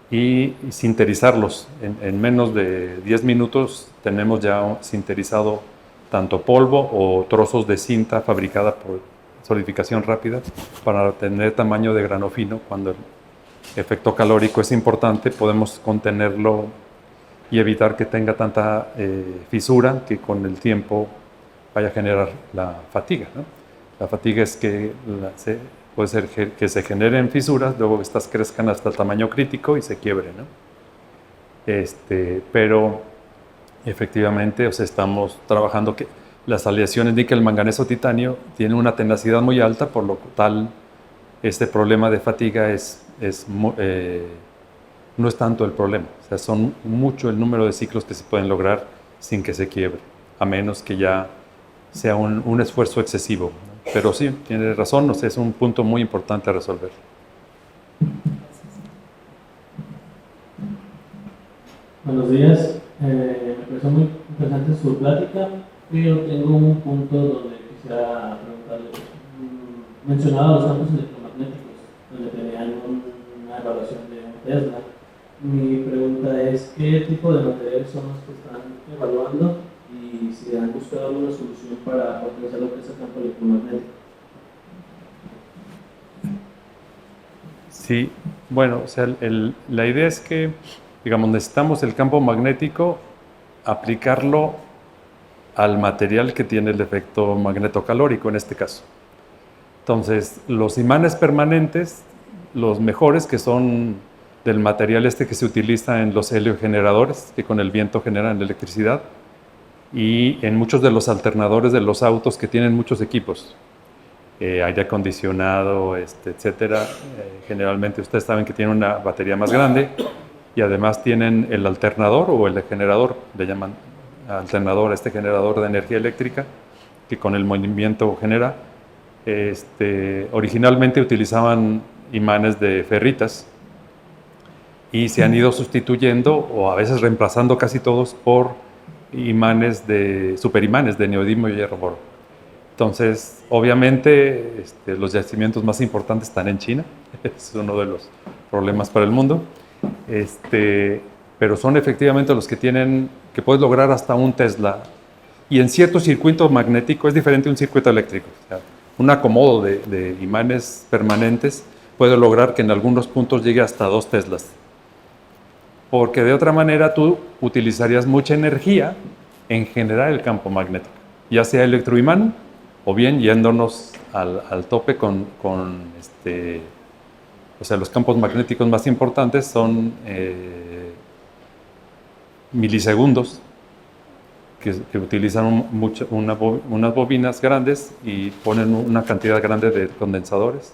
y sinterizarlos. En menos de 10 minutos tenemos ya sinterizado tanto polvo o trozos de cinta fabricada por solidificación rápida para tener tamaño de grano fino. Cuando el efecto calórico es importante, podemos contenerlo y evitar que tenga tanta fisura que con el tiempo vaya a generar la fatiga, ¿no? La fatiga es que puede ser que se generen fisuras, luego estas crezcan hasta el tamaño crítico y se quiebren, ¿no? Pero efectivamente, o sea, estamos trabajando que las aleaciones níquel, manganeso, titanio tienen una tenacidad muy alta, por lo tal este problema de fatiga no es tanto el problema. O sea, son mucho el número de ciclos que se pueden lograr sin que se quiebre, a menos que ya sea un esfuerzo excesivo, ¿no? Pero sí, tiene razón, o sea, es un punto muy importante a resolver. Buenos días, me pareció muy interesante su plática, pero tengo un punto donde quisiera preguntarle. Mencionaba los campos electromagnéticos, donde tenían una evaluación de un Tesla. Mi pregunta es, ¿qué tipo de materiales son los que están evaluando y si han buscado alguna solución para potenciar lo que es el campo electromagnético? Sí, bueno, o sea, la idea es que, digamos, necesitamos el campo magnético, aplicarlo al material que tiene el efecto magnetocalórico en este caso. Entonces, los imanes permanentes, los mejores, que son del material que se utiliza en los heliogeneradores, que con el viento generan electricidad, y en muchos de los alternadores de los autos que tienen muchos equipos, aire acondicionado, etcétera. Generalmente ustedes saben que tienen una batería más grande y además tienen el alternador o el generador, le llaman alternador a este generador de energía eléctrica que con el movimiento genera. Originalmente utilizaban imanes de ferritas y se han ido sustituyendo o a veces reemplazando casi todos por superimanes de neodimio y hierro boro. Entonces, obviamente, los yacimientos más importantes están en China, es uno de los problemas para el mundo, pero son efectivamente los que puedes lograr hasta un Tesla, y en cierto circuito magnético es diferente a un circuito eléctrico. O sea, un acomodo de imanes permanentes puede lograr que en algunos puntos llegue hasta 2 Teslas, porque de otra manera tú utilizarías mucha energía en generar el campo magnético, ya sea electroimán o bien yéndonos al tope o sea, los campos magnéticos más importantes son milisegundos, que utilizan unas bobinas grandes y ponen una cantidad grande de condensadores,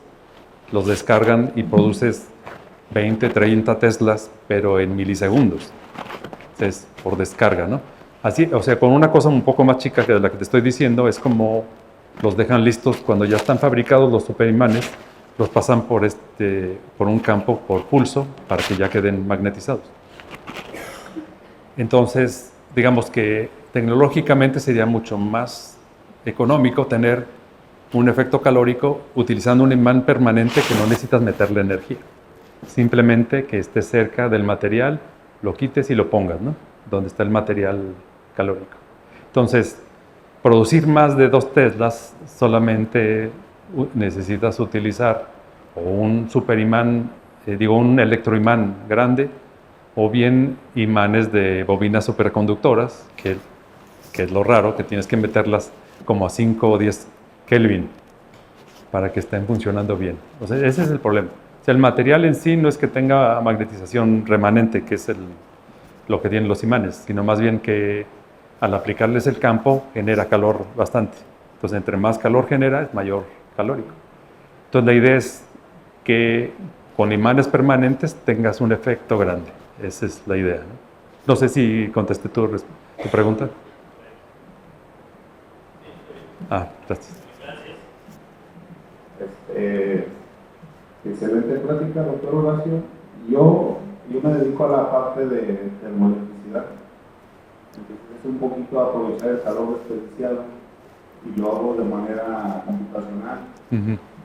los descargan y produces 20, 30 Teslas, pero en milisegundos, entonces, por descarga, ¿no? Así, o sea, con una cosa un poco más chica que de la que te estoy diciendo, es como los dejan listos cuando ya están fabricados los superimanes, los pasan por un campo, por pulso, para que ya queden magnetizados. Entonces, digamos que tecnológicamente sería mucho más económico tener un efecto calórico utilizando un imán permanente que no necesitas meterle energía. Simplemente que esté cerca del material, lo quites y lo pongas, ¿no? Donde está el material calórico. Entonces, producir más de 2 teslas solamente necesitas utilizar o un superimán, un electroimán grande, o bien imanes de bobinas superconductoras, que es lo raro, que tienes que meterlas como a 5 o 10 Kelvin para que estén funcionando bien. O sea, ese es el problema. O sea, el material en sí no es que tenga magnetización remanente, que es lo que tienen los imanes, sino más bien que al aplicarles el campo genera calor bastante. Entonces, entre más calor genera, es mayor calórico. Entonces, la idea es que con imanes permanentes tengas un efecto grande. Esa es la idea, ¿no? No sé si contesté tu pregunta. Gracias. Excelente plática, doctor Horacio. Yo me dedico a la parte de termoelectricidad. Entonces es un poquito aprovechar el calor desperdiciado y lo hago de manera computacional.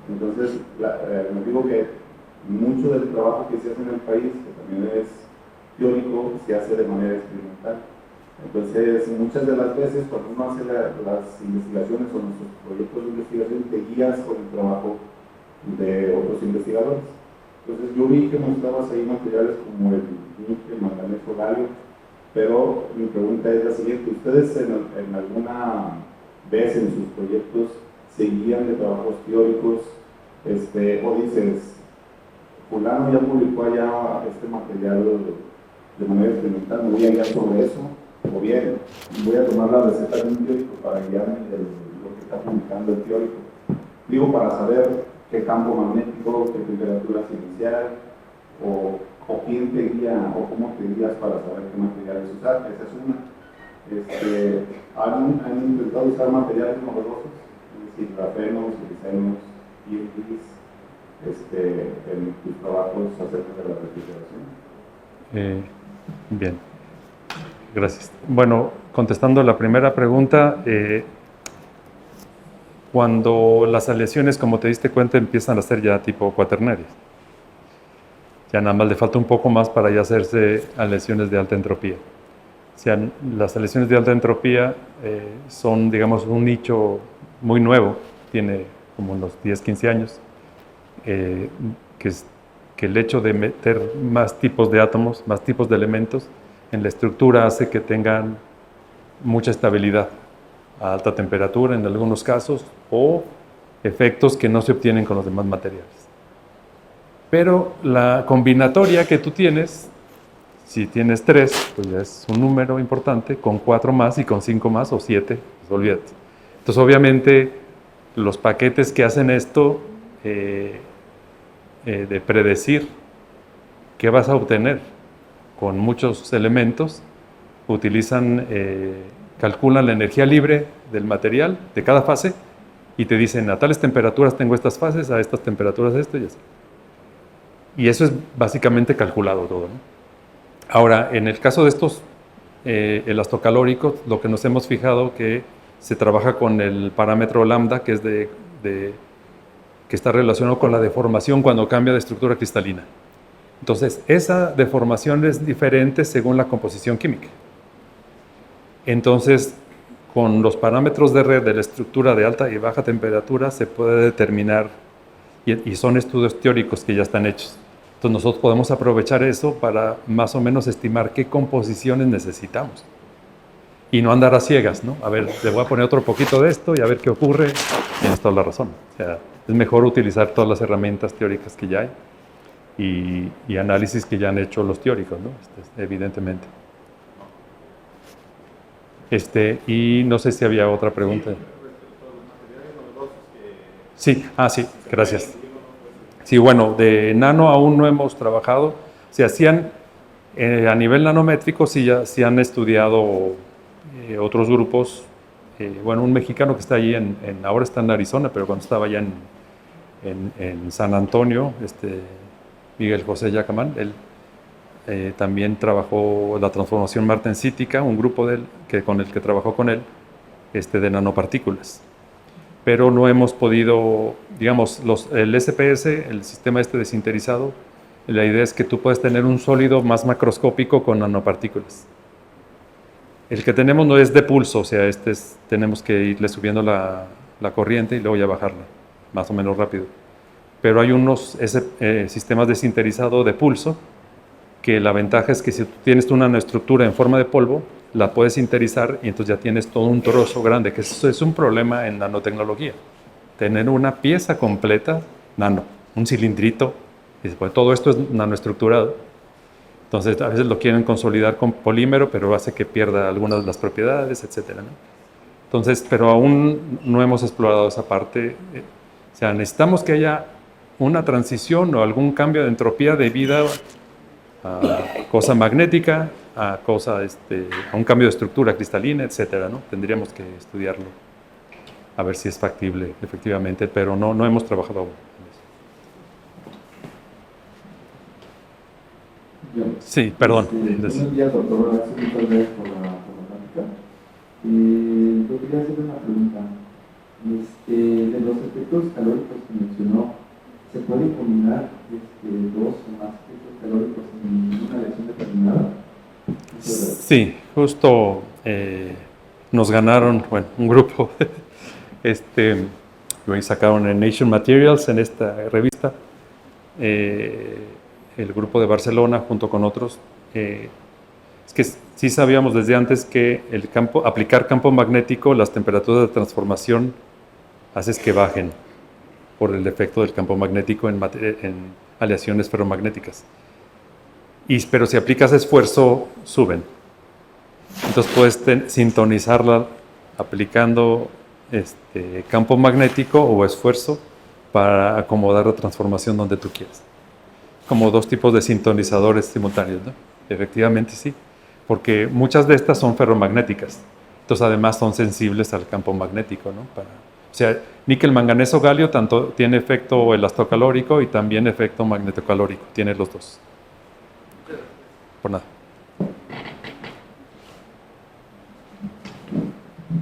Entonces, les digo que mucho del trabajo que se hace en el país, que también es teórico, se hace de manera experimental. Entonces, muchas de las veces cuando uno hace las investigaciones o nuestros proyectos de investigación, te guías con el trabajo de otros investigadores. Entonces, yo vi que mostrabas ahí materiales como el níquel, manganeso, galio, pero mi pregunta es la siguiente: ¿ustedes en alguna vez en sus proyectos se guían de trabajos teóricos o dices, fulano ya publicó allá este material de manera experimental, me voy a guiar sobre eso? O bien, voy a tomar la receta de un teórico para guiarme de lo que está publicando el teórico. Digo, para saber qué campo magnético, qué temperatura inicial, o quién te guía, o cómo te guías para saber qué materiales usar. Esa es una. ¿Han intentado usar materiales novedosos? Es decir, grafenos, glicenos, IFIs, en tus trabajos acerca de la refrigeración. Bien. Gracias. Bueno, contestando la primera pregunta, cuando las aleaciones, como te diste cuenta, empiezan a ser ya tipo cuaternarias. Ya nada más le falta un poco más para ya hacerse aleaciones de alta entropía. O sea, las aleaciones de alta entropía son, digamos, un nicho muy nuevo, tiene como unos 10, 15 años, que el hecho de meter más tipos de átomos, más tipos de elementos, en la estructura hace que tengan mucha estabilidad a alta temperatura en algunos casos o efectos que no se obtienen con los demás materiales. Pero la combinatoria que tú tienes, si tienes 3, pues ya es un número importante, con 4 más y con 5 más o 7, pues olvídate. Entonces obviamente los paquetes que hacen esto de predecir qué vas a obtener con muchos elementos, calculan la energía libre del material de cada fase y te dicen a tales temperaturas tengo estas fases, a estas temperaturas esto y así. Y eso es básicamente calculado todo, ¿no? Ahora, en el caso de estos elastocalóricos, lo que nos hemos fijado que se trabaja con el parámetro lambda, que es que está relacionado con la deformación cuando cambia de estructura cristalina. Entonces, esa deformación es diferente según la composición química. Entonces, con los parámetros de red de la estructura de alta y baja temperatura se puede determinar, y son estudios teóricos que ya están hechos. Entonces, nosotros podemos aprovechar eso para más o menos estimar qué composiciones necesitamos. Y no andar a ciegas, ¿no? A ver, le voy a poner otro poquito de esto y a ver qué ocurre. Tienes toda la razón. O sea, es mejor utilizar todas las herramientas teóricas que ya hay. Y análisis que ya han hecho los teóricos, ¿no? Evidentemente. Y no sé si había otra pregunta. Sí, sí, gracias. Sí, bueno, de nano aún no hemos trabajado. Se hacían, a nivel nanométrico, sí han estudiado otros grupos. Bueno, un mexicano que está allí, ahora está en Arizona, pero cuando estaba allá en San Antonio, Miguel José Yacamán, él también trabajó la transformación martensítica, un grupo con el que trabajó con él, de nanopartículas. pero no hemos podido, digamos, el SPS, el sistema este de sinterizado, la idea es que tú puedes tener un sólido más macroscópico con nanopartículas. El que tenemos no es de pulso, o sea, tenemos que irle subiendo la corriente y luego ya bajarla, más o menos rápido. Pero hay unos sistemas de sinterizado de pulso, que la ventaja es que si tú tienes una nanoestructura en forma de polvo, la puedes sinterizar y entonces ya tienes todo un trozo grande, que eso es un problema en nanotecnología. Tener una pieza completa, nano, un cilindrito, y después todo esto es nanoestructurado. Entonces a veces lo quieren consolidar con polímero, pero hace que pierda algunas de las propiedades, etc., ¿no? Entonces, pero aún no hemos explorado esa parte. O sea, necesitamos que haya una transición o algún cambio de entropía debido a cosa magnética, a un cambio de estructura cristalina, etcétera, ¿no? Tendríamos que estudiarlo, a ver si es factible, efectivamente, pero no hemos trabajado aún en eso. Sí, perdón. Buenos días, doctor. Muchas gracias por la plática. Yo quería hacerle una pregunta. De los efectos calóricos que mencionó, ¿se puede combinar dos o más efectos calóricos en una lección determinada? Sí, justo nos ganaron, bueno, un grupo, sacaron en Nation Materials, en esta revista, el grupo de Barcelona junto con otros. Es que sí sabíamos desde antes que aplicar campo magnético, las temperaturas de transformación haces que bajen por el efecto del campo magnético en aleaciones ferromagnéticas. Pero si aplicas esfuerzo, suben. Entonces puedes sintonizarla aplicando campo magnético o esfuerzo para acomodar la transformación donde tú quieras. Como dos tipos de sintonizadores simultáneos, ¿no? Efectivamente sí, porque muchas de estas son ferromagnéticas. Entonces además son sensibles al campo magnético, ¿no? O sea, níquel, manganeso, galio tanto tiene efecto elastocalórico y también efecto magnetocalórico. Tiene los dos. Por nada.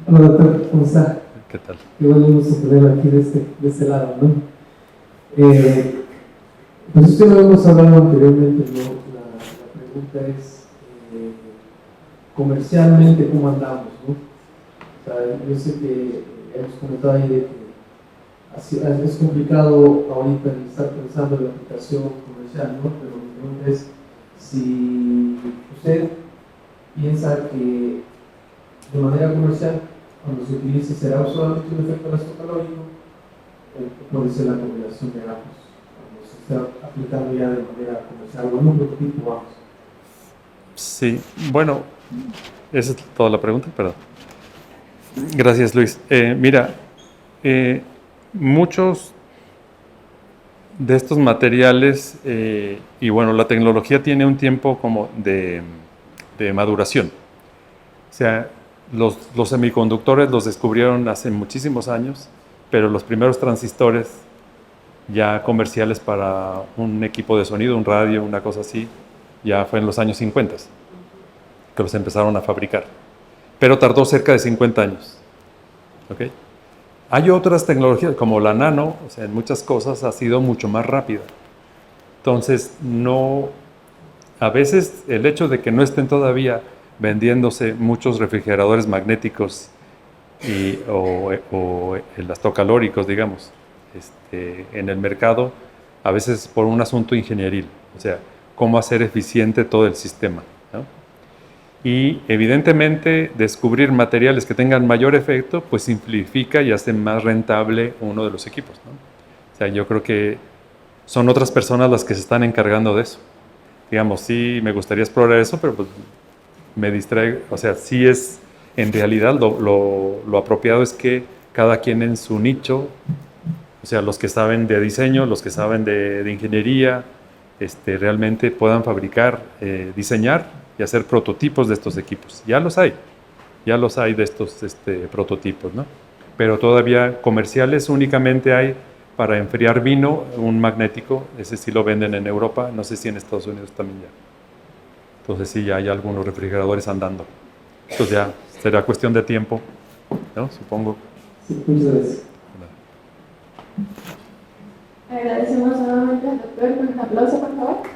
Hola doctor, ¿cómo está? ¿Qué tal? Qué bueno gusto tenerlo aquí de este lado, ¿no? Pues usted lo hemos hablado anteriormente, ¿no? La pregunta es, comercialmente, ¿cómo andamos, no? O sea, yo sé que hemos comentado ahí de que es complicado ahorita estar pensando en la aplicación comercial, ¿no? Pero mi pregunta es, si usted piensa que de manera comercial, cuando se utilice, será solamente un efecto elastocalórico o puede ser la combinación de ambos, cuando se está aplicando ya de manera comercial o en un prototipo, vamos. Sí, bueno, esa es toda la pregunta, perdón. Gracias, Luis. Mira, muchos de estos materiales, y bueno, la tecnología tiene un tiempo como de maduración. O sea, los semiconductores los descubrieron hace muchísimos años, pero los primeros transistores ya comerciales para un equipo de sonido, un radio, una cosa así, ya fue en los años 50 que los empezaron a fabricar. Pero tardó cerca de 50 años. ¿Okay? Hay otras tecnologías, como la nano, o sea, en muchas cosas ha sido mucho más rápida. Entonces, a veces el hecho de que no estén todavía vendiéndose muchos refrigeradores magnéticos o elastocalóricos, digamos, en el mercado, a veces por un asunto ingenieril, o sea, cómo hacer eficiente todo el sistema, ¿no? Y evidentemente descubrir materiales que tengan mayor efecto, pues simplifica y hace más rentable uno de los equipos, ¿no? O sea, yo creo que son otras personas las que se están encargando de eso. Digamos, sí, me gustaría explorar eso, pero pues me distrae. O sea, sí es, en realidad, lo apropiado es que cada quien en su nicho, o sea, los que saben de diseño, los que saben de ingeniería, realmente puedan fabricar, diseñar y hacer prototipos de estos equipos. Ya los hay de estos prototipos, ¿no? Pero todavía comerciales únicamente hay para enfriar vino, un magnético, ese sí lo venden en Europa, no sé si en Estados Unidos también ya. Entonces sí, ya hay algunos refrigeradores andando. Entonces ya será cuestión de tiempo, ¿no? Supongo. Sí, muchas gracias. Agradecemos nuevamente al doctor con un aplauso, por favor.